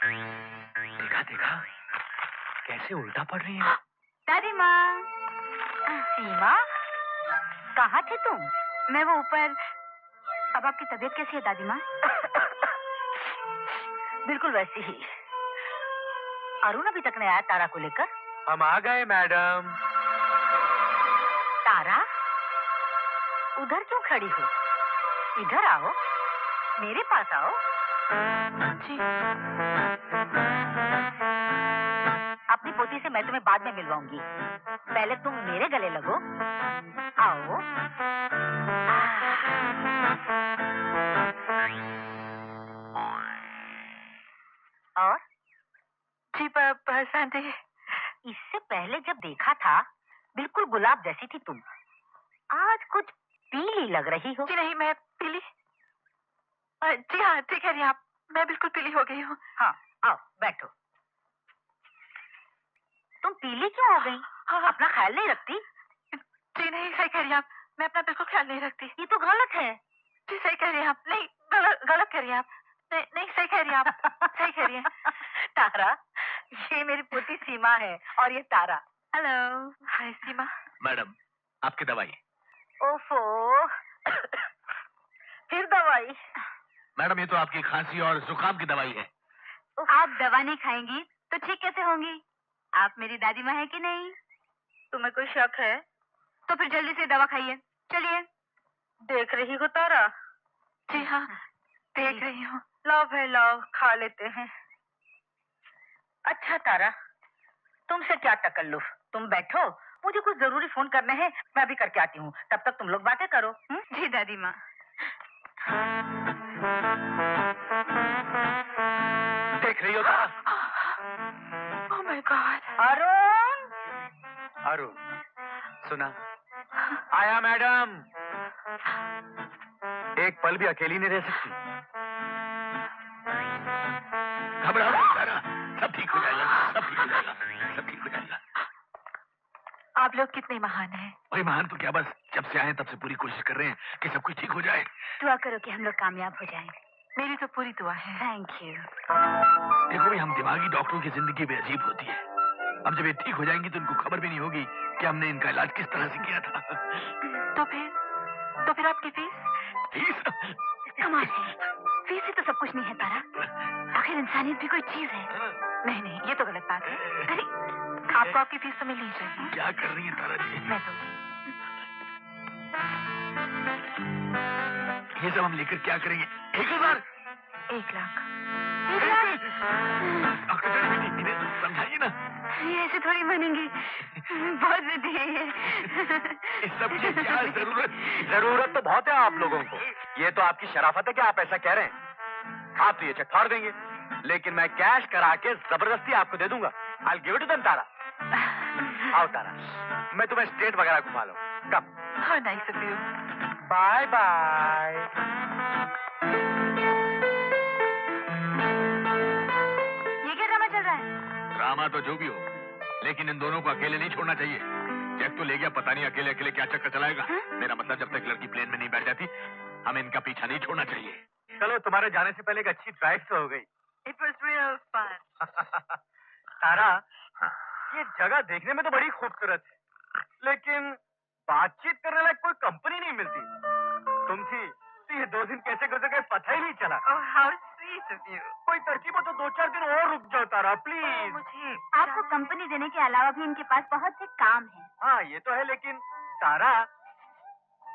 देखा देखा कैसे उल्टा पड़ रही है। दादी माँ। सीमा, कहाँ थे तुम? मैं वो ऊपर। अब आपकी तबीयत कैसी है दादी माँ? बिल्कुल वैसी ही। अरुण अभी तक नहीं आया तारा को लेकर? हम आ गए मैडम। तारा, उधर क्यों खड़ी हो? इधर आओ, मेरे पास आओ। जी। अपनी पोती से मैं तुम्हें बाद में मिलवाऊंगी, पहले तुम मेरे गले लगो। आओ। और जी बसंत, इससे पहले जब देखा था बिल्कुल गुलाब जैसी थी तुम, आज कुछ पीली लग रही हो। जी नहीं, मैं पीली। जी हाँ, ठीक है आप, मैं बिल्कुल पीली हो गई हूँ। हाँ, आओ बैठो। तुम पीली क्यों हो गई? हाँ। अपना ख्याल नहीं रखती? जी नहीं, सही कह रही आप, मैं अपना बिल्कुल ख्याल नहीं रखती। ये तो गलत है। जी सही कह रही हैं आप। नहीं, गलत कह रही हैं आप। नहीं नहीं, सही कह रही हैं आप, सही कह रही हैं। तारा, ये मेरी पोती सीमा है और ये तारा। हेलो। हाय सीमा। मैडम, आपकी दवाई। ओफो, फिर दवाई? मैडम, ये तो आपकी खांसी और जुकाम की दवाई है। आप दवा नहीं खाएंगी तो ठीक कैसे होंगी? आप मेरी दादी माँ है कि नहीं? तुम्हें कोई शक है? तो फिर जल्दी से दवा खाइए, चलिए। देख रही हो तारा? जी हाँ, देख रही हूँ। लाओ भाई लाओ, खा लेते हैं। अच्छा तारा, तुमसे क्या तकल्लुफ, तुम बैठो, मुझे कुछ जरूरी फोन करने हैं, मैं अभी करके आती हूँ, तब तक तुम लोग बातें करो। जी दादी माँ। देख रही हो Tara? Oh my god. Arun! Arun, सुना? आया मैडम। एक पल भी अकेली नहीं रह सकती। घबराओ मत तारा, सब ठीक हो जाएगा, सब ठीक हो जाएगा, सब ठीक हो जाएगा। आप लोग कितने महान हैं। भाई महान तो क्या, बस जब से आए तब से पूरी कोशिश कर रहे हैं कि सब कुछ ठीक हो जाए। दुआ करो कि हम लोग कामयाब हो जाएं। मेरी तो पूरी दुआ है। Thank you. देखो भाई, हम दिमागी डॉक्टरों की जिंदगी भी अजीब होती है। अब जब ये ठीक हो जाएंगी तो इनको खबर भी नहीं होगी कि हमने इनका इलाज किस तरह से किया था। तो फिर आपकी फीस? फीस? कमाल है, फीस से तो सब कुछ नहीं है तारा। आखिर इंसानियत भी कोई चीज है। नहीं नहीं, ये तो गलत बात है। अरे आपको आपकी फीस तो मिलनी चाहिए। क्या कर रही है तारा जी? मैं तो ये सब हम लेकर क्या करेंगे? 1000? 1 लाख। इन्हें तो समझाइए ना। ये ऐसे थोड़ी बनेंगी, बहुत जिद्दी है ये। इस सब की क्या जरूरत? जरूरत तो बहुत है आप लोगों को। ये तो आपकी शराफत है कि आप ऐसा कह रहे हैं। आप तो ये चेक फाड़ देंगे, लेकिन मैं कैश करा के जबरदस्ती आपको दे दूंगा। I'll give it to them, तारा। आओ तारा, मैं तुम्हें स्टेट वगैरह घुमा लूं। कब? How nice of you. Bye bye. ये क्या ड्रामा चल रहा है? ड्रामा तो जो भी हो, लेकिन इन दोनों को अकेले नहीं छोड़ना चाहिए। जैक तो ले गया, पता नहीं अकेले अकेले क्या चक्कर चलाएगा। मेरा मतलब जब तक लड़की प्लेन में नहीं बैठ जाती, हमें इनका पीछा नहीं छोड़ना चाहिए। चलो, तुम्हारे जाने से पहले एक अच्छी ड्राइव तो हो गई। It was real fun. तारा, ये जगह देखने में तो बड़ी खूबसूरत है, लेकिन बातचीत करने लायक कोई कंपनी नहीं मिलती। तुम थी तो ये 2 दिन कैसे गुजर गए पता ही नहीं चला। Oh, how sweet of you. कोई तरकीब हो तो 2-4 दिन और रुक जाओ तारा, प्लीज। मुझे आपको कंपनी देने के अलावा भी इनके पास बहुत से काम हैं। हाँ ये तो है, लेकिन तारा,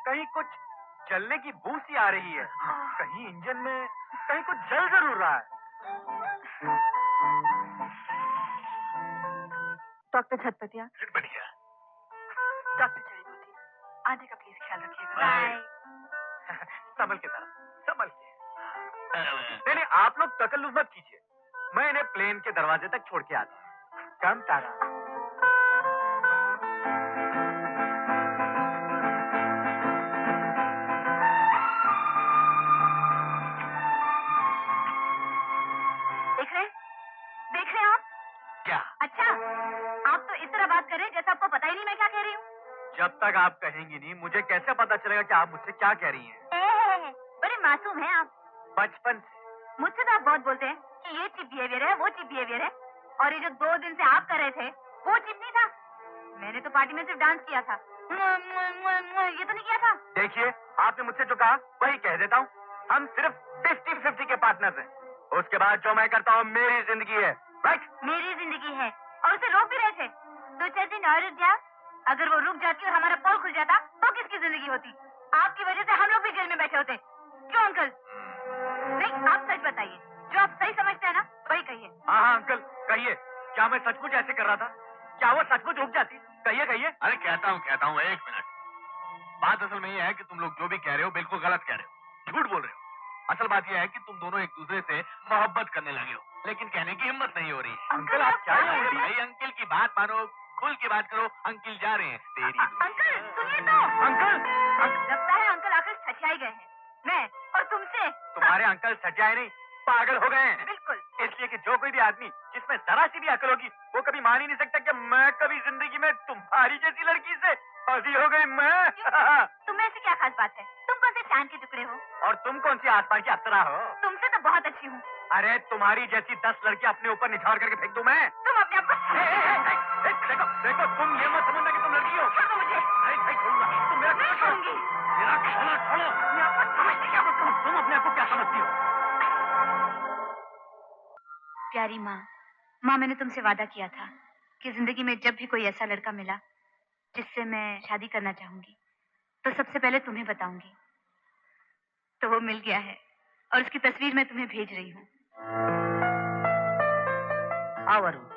कहीं कुछ जलने की बू सी आ रही है। कहीं इंजन में कहीं कुछ जल जरूर रहा है। डॉक्टर झटपटिया, बढ़िया। डॉक्टर जड़ीबूटी, आने का प्लीज ख्याल रखिएगा। बाय। संभल के तारा, संभल के। नहीं, आप लोग तकल्लुफ मत कीजिए, मैं इन्हें प्लेन के दरवाजे तक छोड़ के आता हूँ। कम तारा। देख रहे हैं आप? क्या? अच्छा, आप तो इस तरह बात कर रहे हैं जैसे आपको पता ही नहीं मैं क्या कह रही हूँ। जब तक आप कहेंगी नहीं, मुझे कैसे पता चलेगा कि आप मुझसे क्या कह रही हैं? बड़े मासूम हैं आप। बचपन से। मुझसे तो आप बहुत बोलते हैं। कि ये चीप बिहेवियर है, वो चीप बिहेवियर है, और ये जो 2 दिन से आप कर रहे थे वो चीप नहीं था। मैंने तो पार्टी में सिर्फ डांस किया था, ये तो नहीं किया था। देखिए, आपने मुझसे जो कहा वही कह देता हूँ। हम सिर्फ 50-50 के पार्टनर्स हैं। उसके बाद जो मैं करता हूँ मेरी जिंदगी है, राइट? मेरी जिंदगी है, और उसे रोक भी रहे थे। 2-4 दिन और रुक जा। अगर वो रुक जाती और हमारा पोल खुल जाता तो किसकी जिंदगी होती? आपकी वजह से हम लोग भी जेल में बैठे होते। क्यों अंकल? नहीं, आप सच बताइए, जो आप सही समझते हैं ना वही कहिए। हाँ अंकल, कहिए, क्या मैं सचमुच ऐसे कर रहा था? क्या वो सचमुच रुक जाती? कहिए कहिए। अरे कहता हूँ 1 मिनट। बात असल में ये है कि तुम लोग जो भी कह रहे हो बिल्कुल गलत कह रहे हो, झूठ बोल रहे हो। असल बात यह है कि तुम दोनों एक दूसरे से मोहब्बत करने लगे हो, लेकिन कहने की हिम्मत नहीं हो रही। अंकल आप क्या कह रहे हैं? भाई अंकल की बात मानो, खुल के बात करो। अंकल जा रहे हैं तेरी अंकल सुनिए तो। अंकल, लगता है अंकल आखिर सच्चाई गए हैं, मैं और तुमसे। तुम्हारे अंकल सच्चाई नहीं, पागल हो गए हैं। बिल्कुल। इसलिए कि जो कोई भी आदमी जिसमें जरा सी भी अकल होगी वो कभी मान ही नहीं सकता कि मैं कभी जिंदगी में तुम्हारी जैसी लड़की से शादी हो गई। मैं तुम्हें ऐसी क्या खास बात है? तुम कौन से चांद के टुकड़े हो? और तुम कौन सी आसमान की अप्सरा हो? तुमसे तो बहुत अच्छी हूँ। अरे तुम्हारी जैसी 10 लड़की अपने ऊपर निछाड़ करके फेंक दूं मैं? तुम अपने आप को देखो देखो, तुम ये मत समझना कि तुम लड़की हो। छोड़ो मुझे। नहीं छोड़ूंगा, तुम मेरा नहीं खोलो। छोड़ूंगी। मेरा खोलो, छोड़ो। मैं आपको समझती क्या हो? तुम अपने आप को क्या समझती हो? प्यारी माँ, मैंने तुमसे वादा किया था कि जिंदगी में जब भी कोई ऐसा लड़का मिला जिससे मैं शादी करना चाहूंगी तो सबसे पहले तुम्हें बताऊंगी। तो वो मिल गया है और उसकी तस्वीर मैं तुम्हें भेज रही हूँ। आओ अरुण।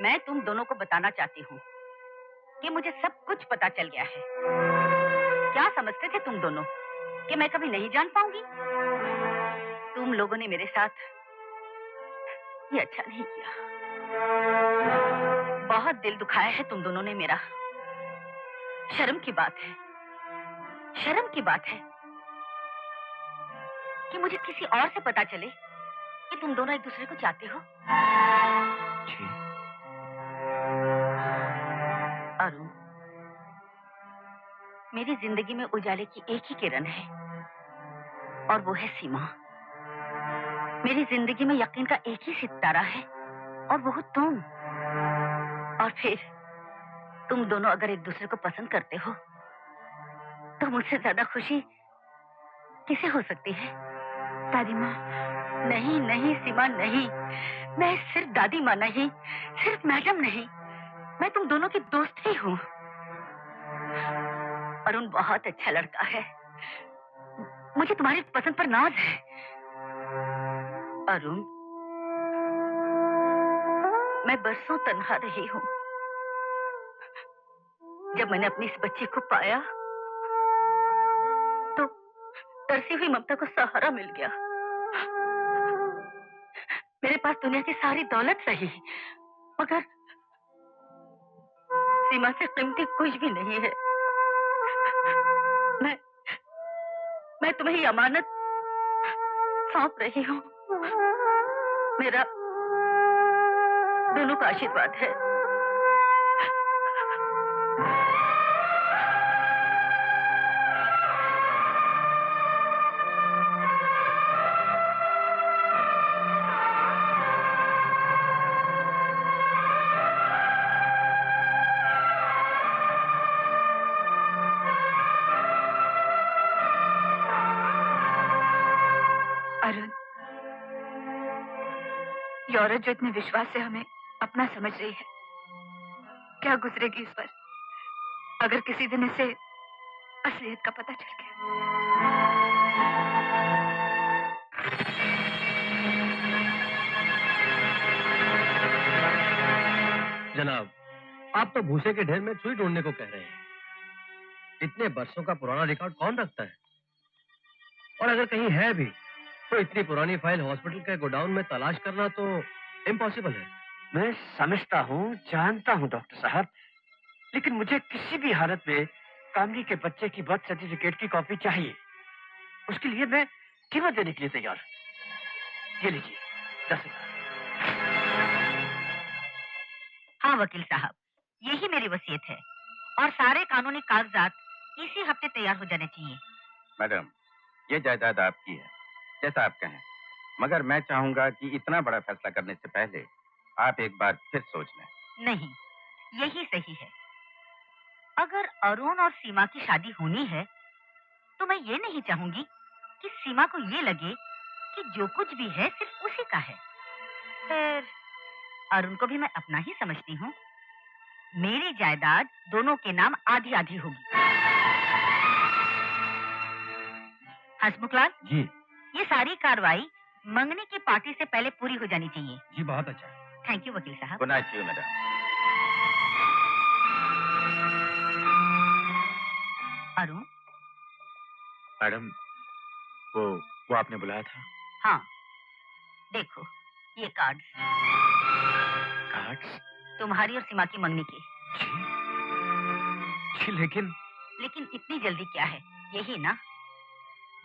मैं तुम दोनों को बताना चाहती हूँ कि मुझे सब कुछ पता चल गया है। क्या समझते थे तुम दोनों कि मैं कभी नहीं जान पाऊंगी? तुम लोगों ने मेरे साथ ये अच्छा नहीं किया। बहुत दिल दुखाया है तुम दोनों ने मेरा। शर्म की बात है, शर्म की बात है कि मुझे किसी और से पता चले कि तुम दोनों एक दूसरे को चाहते हो। अरुण, मेरी जिंदगी में उजाले की एक ही किरण है और वो है सीमा। मेरी जिंदगी में यकीन का एक ही सितारा है और वो हो तुम। और फिर तुम दोनों अगर एक दूसरे को पसंद करते हो तो मुझसे ज्यादा खुशी किसे हो सकती है? दादी माँ। नहीं नहीं सीमा, नहीं। मैं सिर्फ दादी माँ नहीं, सिर्फ मैडम नहीं, मैं तुम दोनों की दोस्त ही हूँ। अरुण बहुत अच्छा लड़का है, मुझे तुम्हारी पसंद पर नाज है। अरुण, मैं बरसों तन्हा रही हूँ। जब मैंने अपनी इस बच्ची को पाया तो तरसी हुई ममता को सहारा मिल गया। मेरे पास दुनिया की सारी दौलत रही मगर सीमा से कीमती कुछ भी नहीं है। मैं तुम्हें ये अमानत सौंप रही हूँ। मेरा दोनों का आशीर्वाद है। अरुण, ये औरत जो इतने विश्वास से हमें अपना समझ रही है, क्या गुजरेगी इस पर अगर किसी दिन इसे असलियत का पता चल गया? जनाब, आप तो भूसे के ढेर में सुई ढूंढने को कह रहे हैं। इतने बरसों का पुराना रिकॉर्ड कौन रखता है? और अगर कहीं है भी तो इतनी पुरानी फाइल हॉस्पिटल के गोडाउन में तलाश करना तो इम्पॉसिबल है। मैं समझता हूँ, जानता हूँ डॉक्टर साहब, लेकिन मुझे किसी भी हालत में कामनी के बच्चे की बर्थ सर्टिफिकेट की कॉपी चाहिए। उसके लिए मैं कीमत देने के लिए तैयार। ये लीजिए 10,000। हाँ वकील साहब, यही मेरी वसीयत है और सारे कानूनी कागजात इसी हफ्ते तैयार हो जाने चाहिए। मैडम, ये जायदाद आपकी है, जैसा आप कहें, मगर मैं चाहूंगा कि इतना बड़ा फैसला करने से पहले आप एक बार फिर सोच लें। नहीं, यही सही है। अगर अरुण और सीमा की शादी होनी है तो मैं ये नहीं चाहूंगी कि सीमा को ये लगे कि जो कुछ भी है सिर्फ उसी का है। फिर अरुण को भी मैं अपना ही समझती हूँ। मेरी जायदाद दोनों के नाम आधी आधी होगी। हंसमुखलाल जी। ये सारी कार्रवाई मंगनी की पार्टी से पहले पूरी हो जानी चाहिए। जी बहुत अच्छा। थैंक यू वकील साहब। Good night to you madam. Arun. Madam, वो आपने बुलाया था? हाँ, देखो ये कार्ड्स। कार्ड्स? तुम्हारी और सीमा की मंगनी के। जी, लेकिन इतनी जल्दी क्या है? यही ना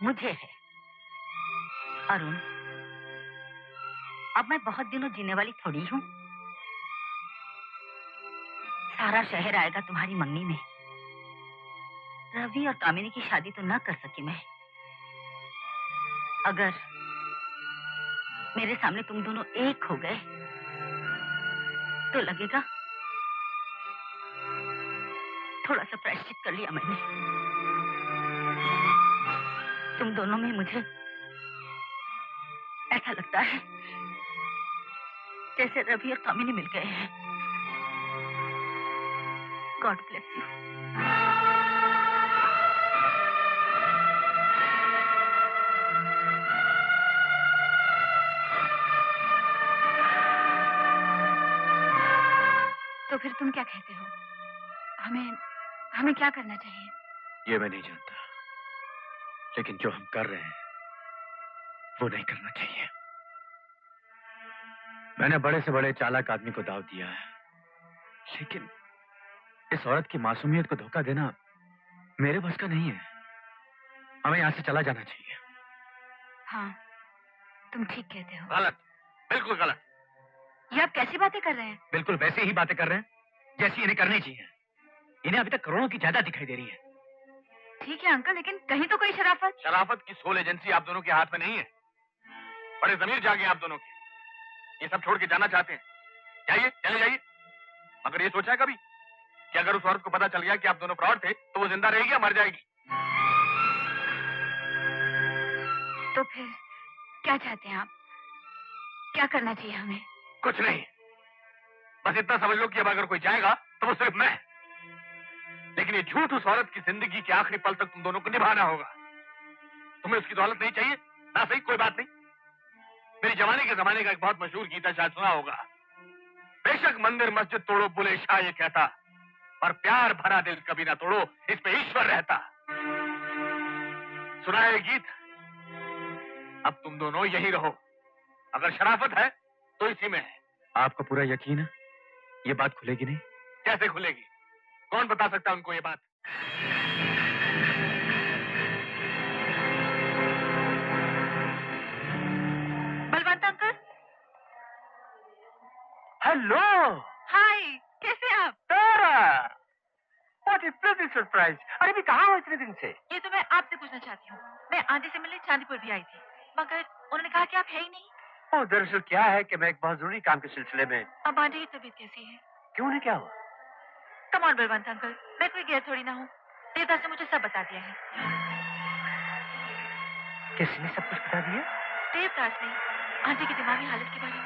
मुझे है। अरुण, अब मैं बहुत दिनों जीने वाली थोड़ी हूँ। सारा शहर आएगा तुम्हारी मंगनी में। रवि और कामिनी की शादी तो ना कर सकी मैं। अगर मेरे सामने तुम दोनों एक हो गए तो लगेगा थोड़ा सा प्रायश्चित कर लिया मैंने। तुम दोनों में मुझे ऐसा लगता है जैसे रवि और कामिनी मिल गए हैं। God bless you. तो फिर तुम क्या कहते हो? हमें क्या करना चाहिए? ये मैं नहीं जानता, लेकिन जो हम कर रहे हैं वो नहीं करना चाहिए। मैंने बड़े से बड़े चालाक आदमी को दाव दिया है, लेकिन इस औरत की मासूमियत को धोखा देना मेरे बस का नहीं है। हमें यहाँ से चला जाना चाहिए। हाँ, तुम ठीक कहते हो। गलत, बिल्कुल गलत। ये आप कैसी बातें कर रहे हैं? बिल्कुल वैसे ही बातें कर रहे हैं जैसी इन्हें करनी चाहिए। इन्हें अभी तक करोड़ों की जायदाद दिखाई दे रही है। ठीक है अंकल, लेकिन कहीं तो कोई शराफत। शराफत की सोल एजेंसी आप दोनों के हाथ में नहीं है। बड़े जमीर जागे आप दोनों के। ये सब छोड़ के जाना चाहते हैं, जाइए, चले जाइए। मगर ये सोचा है कभी कि अगर उस औरत को पता चल गया कि आप दोनों फ्रॉड थे तो वो जिंदा रहेगी या मर जाएगी? तो फिर क्या चाहते हैं आप? क्या करना चाहिए हमें? कुछ नहीं, बस इतना समझ लो कि अब अगर कोई जाएगा तो वो सिर्फ मैं। लेकिन ये झूठ उस औरत की जिंदगी के आखिरी पल तक तुम दोनों को निभाना होगा। तुम्हें उसकी दौलत नहीं चाहिए ना? सही, कोई बात नहीं। मेरी जवानी के जमाने का एक बहुत मशहूर गीत है, शायद सुना होगा। बेशक मंदिर मस्जिद तोड़ो बुले शाह ये कहता, पर प्यार भरा दिल कभी ना तोड़ो, इस पे ईश्वर रहता। सुना है ये गीत? अब तुम दोनों यही रहो। अगर शराफत है तो इसी में है। आपको पूरा यकीन है ये बात खुलेगी नहीं? कैसे खुलेगी? कौन बता सकता है उनको ये बात? बलवंत अंकल। हेलो। हाय, कैसे आप? What A pleasant surprise. अरे भी कहाँ हो इतने दिन से? ये तो मैं आपसे पूछना चाहती हूँ। मैं आंटी से मिलने चांदीपुर भी आई थी, मगर उन्होंने कहा कि आप है ही नहीं। ओ, दरअसल क्या है कि मैं एक बहुत जरूरी काम के सिलसिले में। अब आंटी की तबीयत कैसी है? क्यों, नहीं क्या हुआ? कम ऑन बलवंत अंकल, मैं कोई गैर थोड़ी ना हूँ। देवदास ने मुझे सब बता दिया है। किसने सब कुछ बता दिया? देवदास ने आंटी की दिमागी हालत के बारे में।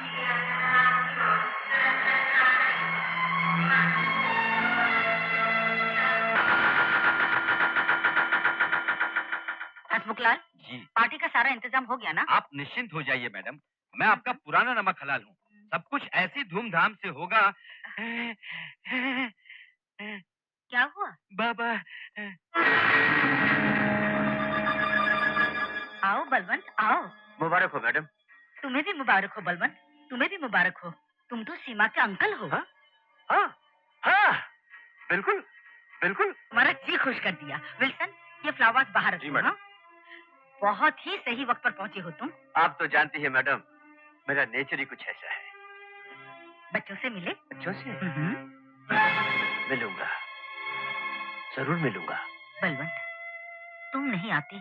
हंसमुखलाल जी। पार्टी का सारा इंतजाम हो गया ना? आप निश्चिंत हो जाइए मैडम, मैं आपका पुराना नमक हलाल हूँ। सब कुछ ऐसी धूमधाम से होगा। क्या हुआ? बाबा। आओ बलवंत, आओ। मुबारक हो मैडम। तुम्हें भी मुबारक हो बलवंत, तुम्हें भी मुबारक हो। तुम तो सीमा के अंकल हो। हाँ? हाँ, हाँ, बिल्कुल, बिल्कुल। तुम्हारा जी खुश कर दिया। विल्सन, ये फ्लावर्स बाहर जी रखो। मैडम। हाँ? बहुत ही सही वक्त पर पहुंचे हो तुम। आप तो जानती है मैडम, मेरा नेचर ही कुछ ऐसा है। बच्चों से मिले? बच्चों से हम्म। मिलूंगा, जरूर मिलूंगा। बलवंत, तुम नहीं आते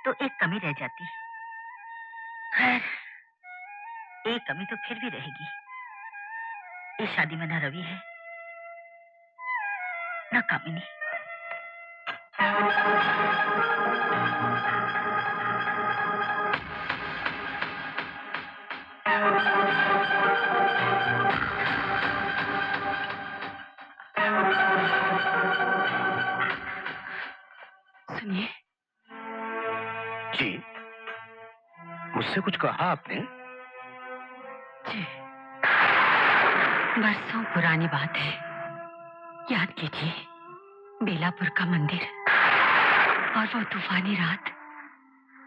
तो एक कमी रह जाती। खैर, एक कमी तो फिर भी रहेगी। इस शादी में ना रवि है, ना कामिनी। सुनिए जी, मुझसे कुछ कहा आपने? जी, बरसों पुरानी बात है। याद कीजिए, बेलापुर का मंदिर और वो तूफानी रात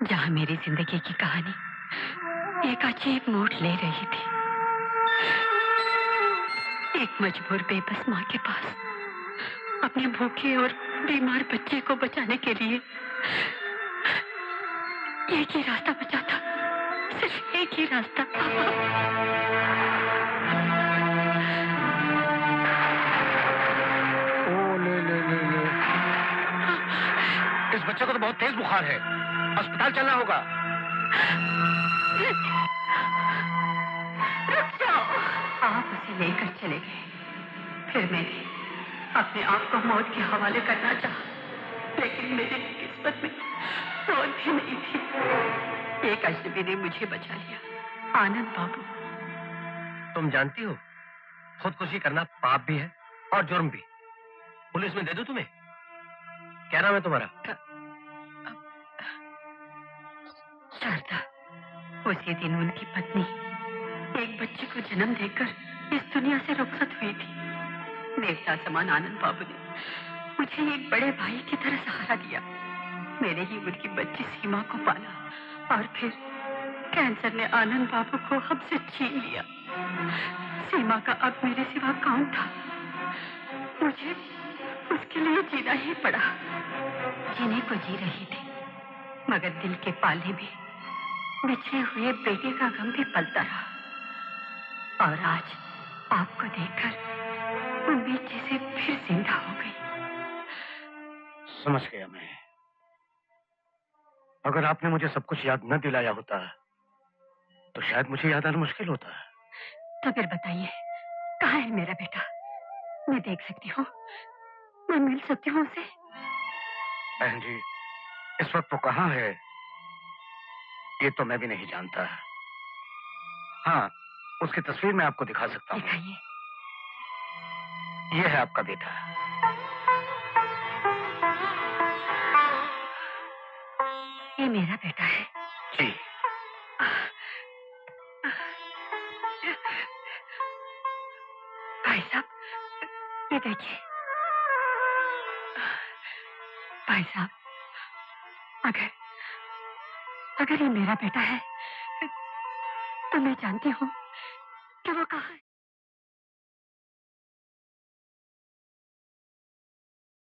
जहां मेरी जिंदगी की कहानी एक अजीब मोड़ ले रही थी। एक मजबूर बेबस माँ के पास अपने भूखे और बीमार बच्चे को बचाने के लिए एक ही रास्ता बचा था, सिर्फ एक ही रास्ता। ओ ले। इस बच्चे को तो बहुत तेज बुखार है, अस्पताल चलना होगा। रुक जाओ। आप उसे लेकर चले गए, फिर मैंने अपने आप को मौत के हवाले करना चाहा, लेकिन मेरी किस्मत में मौत भी नहीं थी। एक अजनबी ने मुझे बचा लिया, आनंद बाबू। तुम जानती हो, खुदकुशी करना पाप भी है और जुर्म भी। पुलिस में दे दूं तुम्हें? क्या नाम है तुम्हारा? शारदा। उसी दिन उनकी पत्नी एक बच्चे को जन्म देकर इस दुनिया से रुखसत हुई थी। देवता समान आनंद बाबू ने मुझे एक बड़े भाई की तरह सहारा दिया। मैंने ही उनकी बच्ची सीमा को पाला और फिर कैंसर ने आनंद बाबू को हमसे छीन लिया। सीमा का अब मेरे सिवा कौन था? मुझे उसके लिए जीना ही पड़ा। जीने को जी रही थी, मगर दिल के पाले में बिछड़े हुए बेटे का गम भी पलता रहा। और आज आपको देखकर उम्मीद जैसे फिर जिंदा हो गई। समझ गया मैं। अगर आपने मुझे सब कुछ याद न दिलाया होता तो शायद मुझे याद आना मुश्किल होता। तो फिर बताइए, कहाँ है मेरा बेटा? मैं देख सकती हूँ, मैं मिल सकती हूँ उसे? बहन जी, इस वक्त वो कहाँ है ये तो मैं भी नहीं जानता। हाँ, उसकी तस्वीर मैं आपको दिखा सकता हूँ। दिखाइए। ये है आपका बेटा। ये मेरा बेटा है। जी। भाई साहब, ये देखिए। भाई साहब, अगर ये मेरा बेटा है तो मैं जानती हूँ कि वो कहाँ है।